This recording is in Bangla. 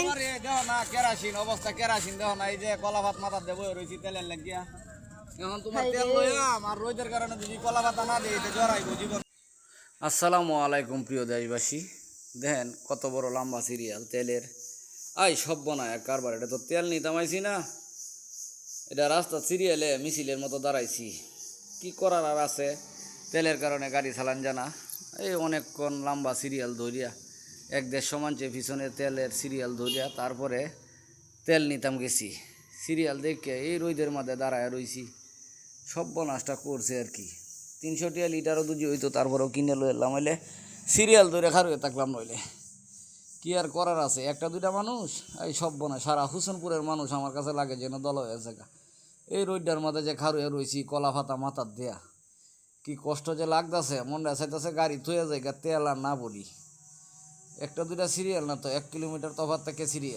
আমারে দেখো না কেরাসিন অবস্থা কেরাসিন দেখো না এই যে কলা ভাত মাথা দেবো রয়েছি তেলের লাগিয়া এখন তোমার তেল লইয়াম আর রোদের কারণে যদি কলা ভাতা না দিই তো জড়াইব জীবন। আসসালামু আলাইকুম প্রিয় দেশবাসী, দেখেন কত বড় লম্বা সিরিয়াল তেলের। আই সব বনায় কারবার, এটা তো তেল নিতাম আইছি না, এটা রাস্তা সিরিয়ালে মিছিলের মতো দাঁড়াইছি। কি করার আর আছে, তেলের কারণে গাড়ি চালান জানা। এই অনেকক্ষণ লম্বা সিরিয়াল ধরিয়া এক দেশ সমানছে পিছনে তেলের সিরিয়াল ধরিয়া তারপরে তেল নিতাম গেছি। সিরিয়াল দেখে এই রোদের মধ্যে দাঁড়ায় রইছি, সর্বনাশটা করছে আর কি। 300 টাকা লিটারও দুজি হইতো, তারপরেও কিনে লই এলাম। হইলে সিরিয়াল ধরে খারুয়ে থাকলাম, নইলে কি আর করার আছে। একটা দুইটা মানুষ এই সর্বনাশ, সারা হুসেনপুরের মানুষ আমার কাছে লাগে যেন দল হয়েছে। এই রোডটার মধ্যে যে খারুয়ে রইছি কলা ফাতা মাথার দেয়া, কি কষ্ট যে লাগতেছে। মনটা চাইতেছে গাড়ি থুয়ে যায় তেল আর না বলি। একটা দুইটা সিরিয়াল না তো 1 কিলোমিটার তফাৎ থেকে সিরিয়াল।